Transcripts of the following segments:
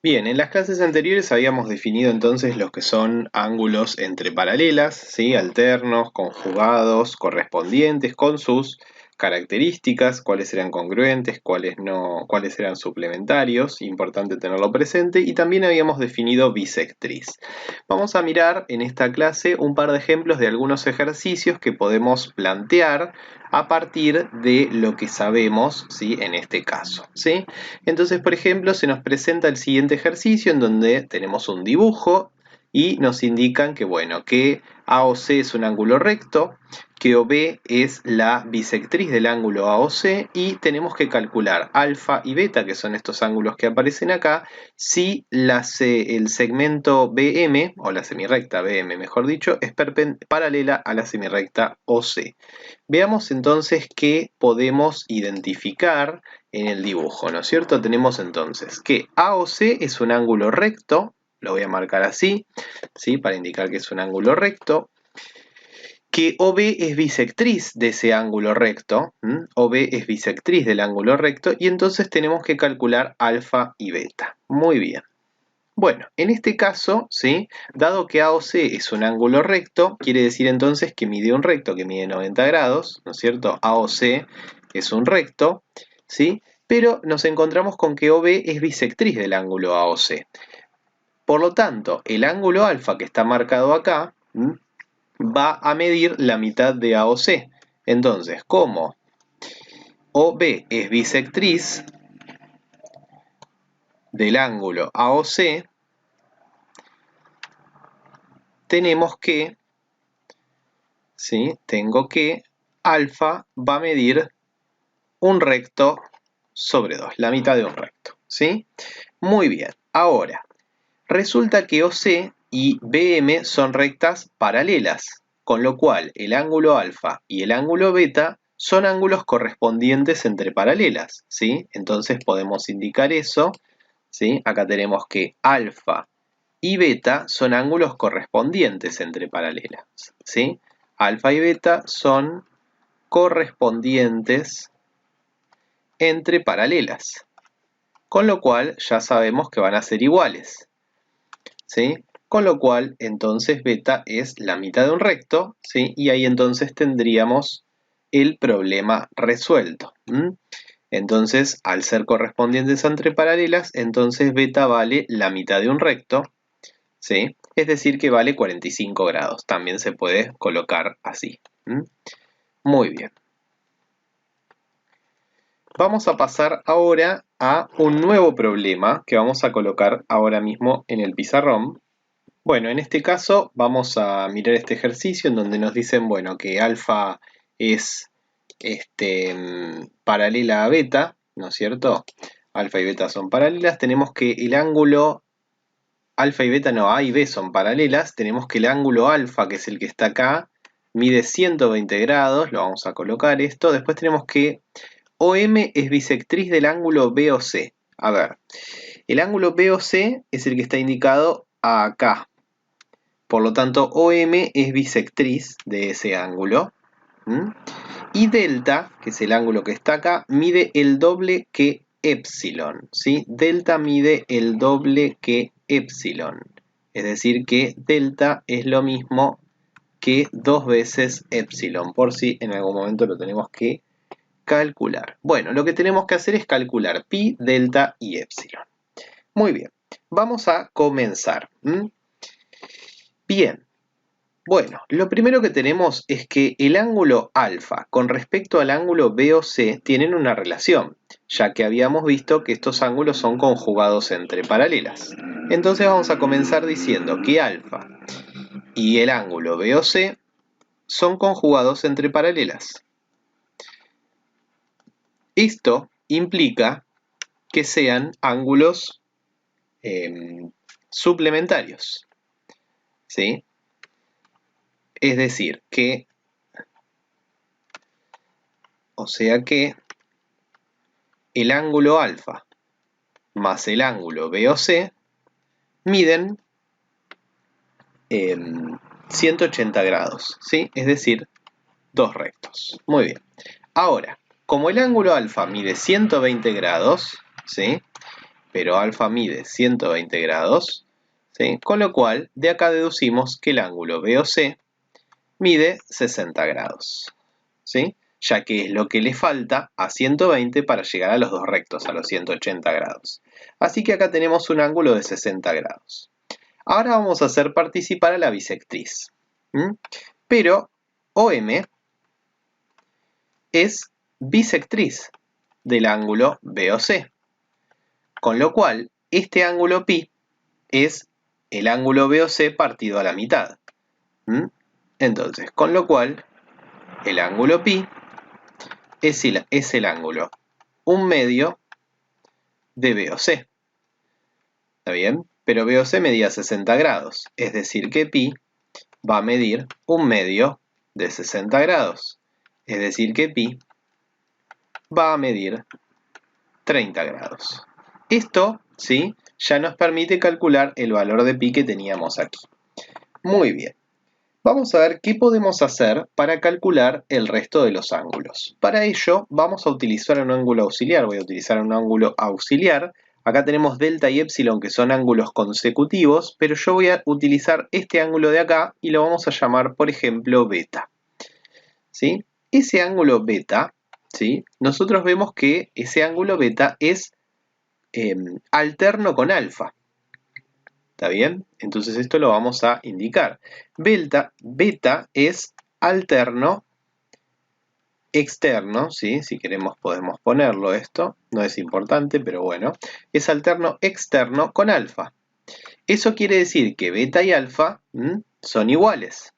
Bien, en las clases anteriores habíamos definido entonces los que son ángulos entre paralelas, ¿sí? Alternos, conjugados, correspondientes, con sus características, cuáles eran congruentes, cuáles no, cuáles eran suplementarios, importante tenerlo presente, y también habíamos definido bisectriz. Vamos a mirar en esta clase un par de ejemplos de algunos ejercicios que podemos plantear a partir de lo que sabemos, ¿sí? En este caso, ¿sí? Entonces, por ejemplo, se nos presenta el siguiente ejercicio en donde tenemos un dibujo y nos indican que, bueno, que AOC es un ángulo recto, que OB es la bisectriz del ángulo AOC y tenemos que calcular alfa y beta, que son estos ángulos que aparecen acá, si el segmento BM, o la semirrecta BM mejor dicho, es paralela a la semirrecta OC. Veamos entonces qué podemos identificar en el dibujo, ¿no es cierto? Tenemos entonces que AOC es un ángulo recto, lo voy a marcar así, ¿sí? Para indicar que es un ángulo recto, que OB es bisectriz de ese ángulo recto, OB es bisectriz del ángulo recto, y entonces tenemos que calcular alfa y beta. Muy bien. Bueno, en este caso, ¿sí? Dado que AOC es un ángulo recto, quiere decir entonces que mide un recto que mide 90 grados, ¿no es cierto? AOC es un recto, ¿sí? Pero nos encontramos con que OB es bisectriz del ángulo AOC. Por lo tanto, el ángulo alfa que está marcado acá va a medir la mitad de AOC. Entonces, como OB es bisectriz del ángulo AOC, tenemos que, ¿sí? Tengo que alfa va a medir un recto sobre 2, la mitad de un recto, ¿sí? Muy bien, ahora, resulta que OC y BM son rectas paralelas, con lo cual el ángulo alfa y el ángulo beta son ángulos correspondientes entre paralelas, ¿sí? Entonces podemos indicar eso, ¿sí? Acá tenemos que alfa y beta son ángulos correspondientes entre paralelas, ¿sí? Alfa y beta son correspondientes entre paralelas, con lo cual ya sabemos que van a ser iguales, ¿sí? Con lo cual entonces beta es la mitad de un recto, ¿sí? Y ahí entonces tendríamos el problema resuelto. Entonces, al ser correspondientes entre paralelas, entonces beta vale la mitad de un recto, ¿sí? Es decir que vale 45 grados. También se puede colocar así. Muy bien. Vamos a pasar ahora a un nuevo problema que vamos a colocar ahora mismo en el pizarrón. Bueno, en este caso vamos a mirar este ejercicio en donde nos dicen, bueno, que alfa es paralela a beta, ¿no es cierto? Alfa y beta son paralelas. Tenemos que el ángulo alfa y beta, no, A y B son paralelas. Tenemos que el ángulo alfa, que es el que está acá, mide 120 grados. Lo vamos a colocar esto. Después tenemos que OM es bisectriz del ángulo BOC. A ver, el ángulo BOC es el que está indicado acá. Por lo tanto, OM es bisectriz de ese ángulo. Y delta, que es el ángulo que está acá, mide el doble que epsilon, ¿sí? Delta mide el doble que epsilon. Es decir que delta es lo mismo que 2 veces epsilon, por si en algún momento lo tenemos que calcular. Bueno, lo que tenemos que hacer es calcular pi, delta y epsilon. Muy bien, vamos a comenzar. Bien, bueno, lo primero que tenemos es que el ángulo alfa con respecto al ángulo BOC tienen una relación, ya que habíamos visto que estos ángulos son conjugados entre paralelas. Entonces vamos a comenzar diciendo que alfa y el ángulo BOC son conjugados entre paralelas. Esto implica que sean ángulos suplementarios, ¿sí? Es decir, que, o sea que el ángulo alfa más el ángulo BOC miden 180 grados, ¿sí? Es decir, dos rectos. Muy bien. Ahora, como el ángulo alfa mide 120 grados, ¿sí? pero alfa mide 120 grados, ¿sí? Con lo cual, de acá deducimos que el ángulo BOC mide 60 grados, ¿sí? Ya que es lo que le falta a 120 para llegar a los dos rectos, a los 180 grados. Así que acá tenemos un ángulo de 60 grados. Ahora vamos a hacer participar a la bisectriz. Pero OM es bisectriz del ángulo BOC. Con lo cual, este ángulo pi es el ángulo BOC partido a la mitad. Entonces, con lo cual, el ángulo pi es el ángulo 1/2 de BOC. ¿Está bien? Pero BOC medía 60 grados, es decir que pi va a medir 1/2 de 60 grados. Es decir que pi va a medir 30 grados. Esto, ¿sí?, ya nos permite calcular el valor de pi que teníamos aquí. Muy bien. Vamos a ver qué podemos hacer para calcular el resto de los ángulos. Para ello vamos a utilizar un ángulo auxiliar. Voy a utilizar un ángulo auxiliar. Acá tenemos delta y épsilon, que son ángulos consecutivos, pero yo voy a utilizar este ángulo de acá y lo vamos a llamar, por ejemplo, beta. ¿Sí? Ese ángulo beta, ¿sí?, nosotros vemos que ese ángulo beta es alterno con alfa. ¿Está bien? Entonces esto lo vamos a indicar. Beta es alterno externo, ¿sí? Si queremos podemos ponerlo esto, no es importante, pero bueno. Es alterno externo con alfa. Eso quiere decir que beta y alfa son iguales.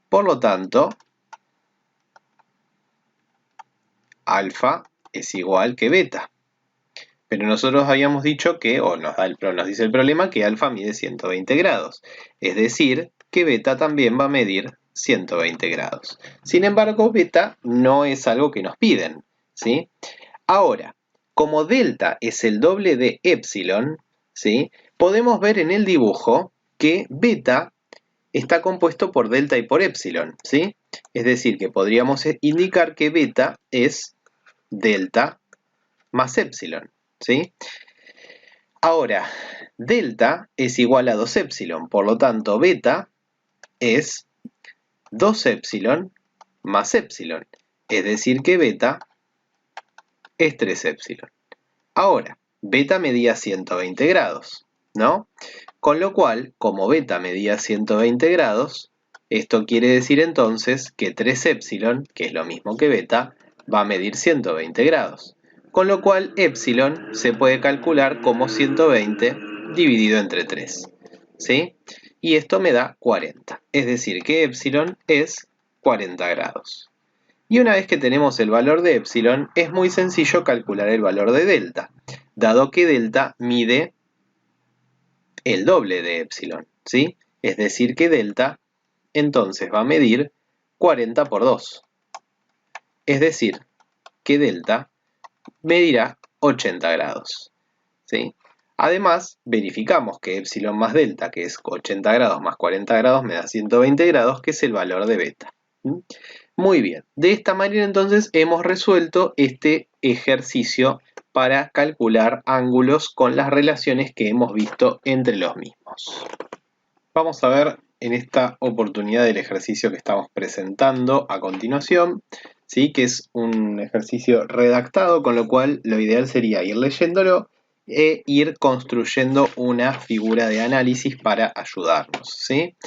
Por lo tanto, alfa es igual que beta. Pero nosotros habíamos dicho que, nos dice el problema, que alfa mide 120 grados. Es decir, que beta también va a medir 120 grados. Sin embargo, beta no es algo que nos piden, ¿sí? Ahora, como delta es el doble de epsilon, ¿sí?, podemos ver en el dibujo que beta está compuesto por delta y por epsilon, ¿sí? Es decir, que podríamos indicar que beta es delta más epsilon, ¿sí? Ahora, delta es igual a 2 epsilon, por lo tanto beta es 2 epsilon más epsilon, es decir que beta es 3 epsilon. Ahora, beta medía 120 grados, ¿no? Con lo cual, como beta medía 120 grados, esto quiere decir entonces que 3 epsilon, que es lo mismo que beta, va a medir 120 grados. Con lo cual, epsilon se puede calcular como 120 dividido entre 3, ¿sí? Y esto me da 40, es decir que epsilon es 40 grados. Y una vez que tenemos el valor de epsilon, es muy sencillo calcular el valor de delta, dado que delta mide el doble de epsilon, ¿sí? Es decir que delta entonces va a medir 40 por 2. Es decir que delta medirá 80 grados, ¿sí? Además, verificamos que epsilon más delta, que es 80 grados más 40 grados, me da 120 grados, que es el valor de beta. Muy bien, de esta manera entonces hemos resuelto este ejercicio para calcular ángulos con las relaciones que hemos visto entre los mismos. Vamos a ver en esta oportunidad el ejercicio que estamos presentando a continuación, ¿sí?, que es un ejercicio redactado, con lo cual lo ideal sería ir leyéndolo e ir construyendo una figura de análisis para ayudarnos, ¿sí?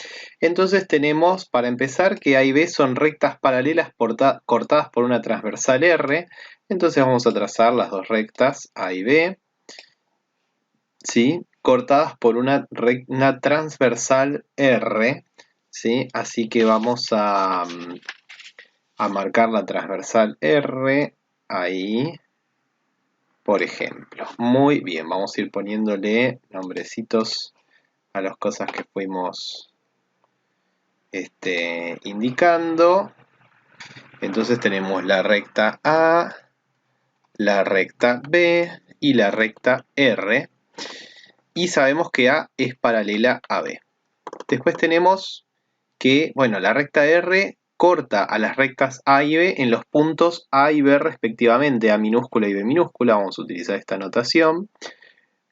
Entonces tenemos, para empezar, que A y B son rectas paralelas cortadas por una transversal R. Entonces vamos a trazar las dos rectas A y B, ¿sí?, cortadas por una transversal R, ¿sí? Así que vamos a marcar la transversal R ahí, por ejemplo. Muy bien, vamos a ir poniéndole nombrecitos a las cosas que fuimos indicando. Entonces tenemos la recta A, la recta B y la recta R. Y sabemos que A es paralela a B. Después tenemos que, bueno, la recta R corta a las rectas A y B en los puntos A y B respectivamente, A minúscula y B minúscula. Vamos a utilizar esta notación.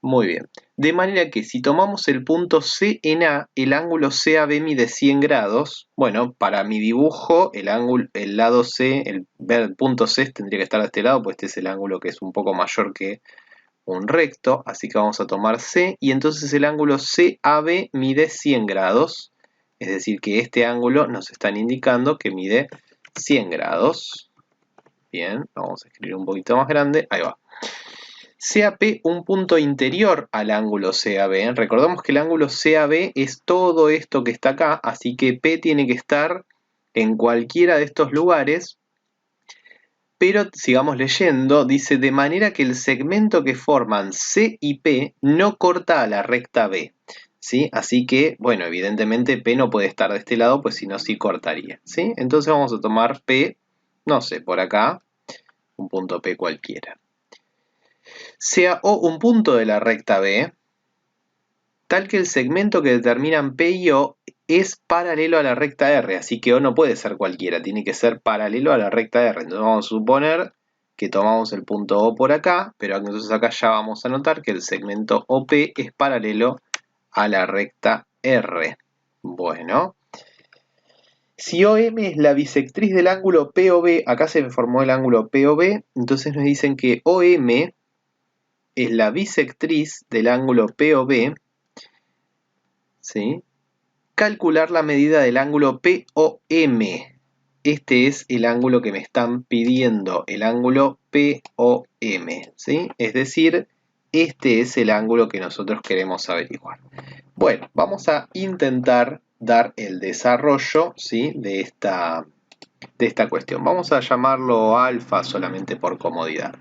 Muy bien. De manera que si tomamos el punto C en A, el ángulo CAB mide 100 grados. Bueno, para mi dibujo, el lado C, el punto C tendría que estar de este lado, pues este es el ángulo que es un poco mayor que un recto. Así que vamos a tomar C y entonces el ángulo CAB mide 100 grados. Es decir, que este ángulo nos están indicando que mide 100 grados. Bien, vamos a escribir un poquito más grande. Ahí va. CAP un punto interior al ángulo CAB. Recordemos que el ángulo CAB es todo esto que está acá, así que P tiene que estar en cualquiera de estos lugares. Pero sigamos leyendo, dice de manera que el segmento que forman C y P no corta a la recta B. ¿Sí? Así que, bueno, evidentemente P no puede estar de este lado, pues si no, sí cortaría. ¿Sí? Entonces vamos a tomar P, no sé, por acá, un punto P cualquiera. Sea O un punto de la recta B, tal que el segmento que determinan P y O es paralelo a la recta R, así que O no puede ser cualquiera, tiene que ser paralelo a la recta R. Entonces vamos a suponer que tomamos el punto O por acá, pero entonces acá ya vamos a notar que el segmento OP es paralelo a la recta R. Bueno, si OM es la bisectriz del ángulo POB, acá se formó el ángulo POB, entonces nos dicen que OM es la bisectriz del ángulo POB, ¿sí? Calcular la medida del ángulo POM. Este es el ángulo que me están pidiendo, el ángulo POM, ¿sí? Es decir, este es el ángulo que nosotros queremos averiguar. Bueno, vamos a intentar dar el desarrollo, ¿sí? de esta cuestión. Vamos a llamarlo alfa solamente por comodidad.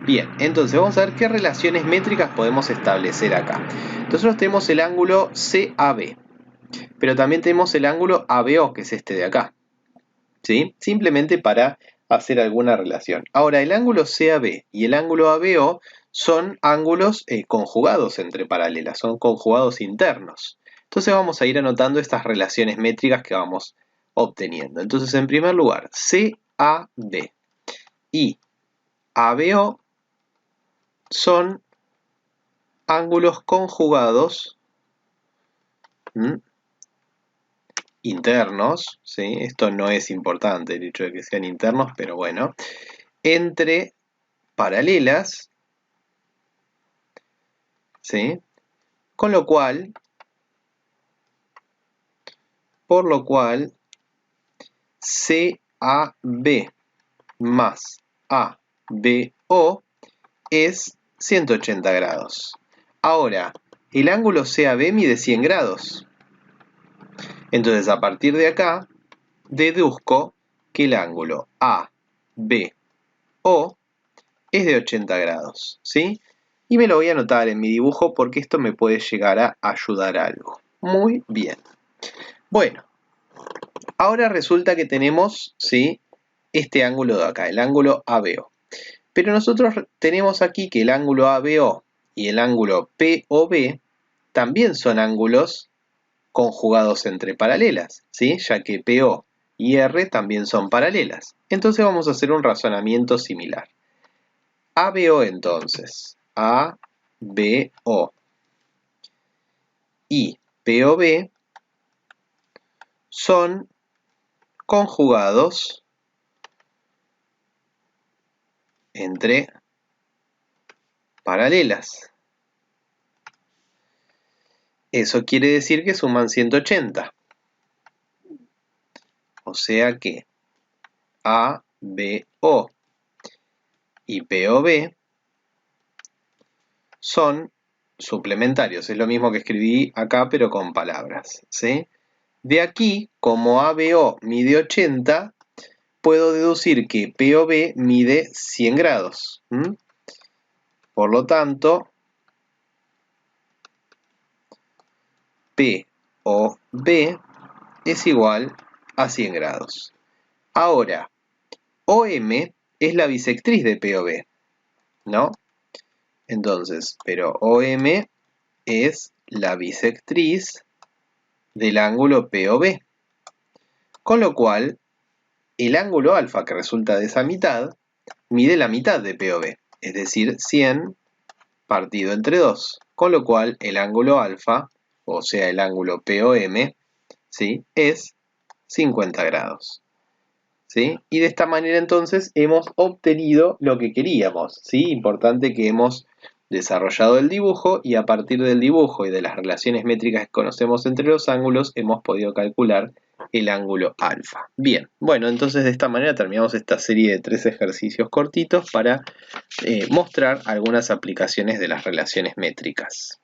Bien, entonces vamos a ver qué relaciones métricas podemos establecer acá. Nosotros tenemos el ángulo CAB, pero también tenemos el ángulo ABO, que es este de acá, ¿sí? Simplemente para hacer alguna relación. Ahora, el ángulo CAB y el ángulo ABO son ángulos conjugados entre paralelas, son conjugados internos. Entonces vamos a ir anotando estas relaciones métricas que vamos obteniendo. Entonces, en primer lugar, CAB y ABO son ángulos conjugados internos, ¿sí? Esto no es importante, el hecho de que sean internos, pero bueno, entre paralelas, ¿sí? Con lo cual, por lo cual, CAB más ABO es 180 grados. Ahora, el ángulo CAB mide 100 grados. Entonces, a partir de acá, deduzco que el ángulo ABO es de 80 grados, ¿sí? Y me lo voy a anotar en mi dibujo porque esto me puede llegar a ayudar a algo. Muy bien. Bueno, ahora resulta que tenemos, ¿sí? Este ángulo de acá, el ángulo ABO. Pero nosotros tenemos aquí que el ángulo ABO y el ángulo POB también son ángulos conjugados entre paralelas, ¿sí? Ya que PO y R también son paralelas. Entonces vamos a hacer un razonamiento similar. ABO entonces, ABO y POB son conjugados entre paralelas. Eso quiere decir que suman 180. O sea que ABO y POB son suplementarios. Es lo mismo que escribí acá, pero con palabras, ¿sí? De aquí, como ABO mide 80, puedo deducir que POB mide 100 grados. Por lo tanto, POB es igual a 100 grados. Ahora, OM es la bisectriz de POB, ¿no? Entonces, pero OM es la bisectriz del ángulo POB. Con lo cual, el ángulo alfa que resulta de esa mitad, mide la mitad de POB, es decir, 100 partido entre 2, con lo cual el ángulo alfa, o sea el ángulo POM, ¿sí? Es 50 grados. ¿Sí? Y de esta manera entonces hemos obtenido lo que queríamos, ¿sí? Importante que hemos desarrollado el dibujo y a partir del dibujo y de las relaciones métricas que conocemos entre los ángulos hemos podido calcular el ángulo alfa. Bien, bueno, entonces de esta manera terminamos esta serie de 3 ejercicios cortitos para mostrar algunas aplicaciones de las relaciones métricas.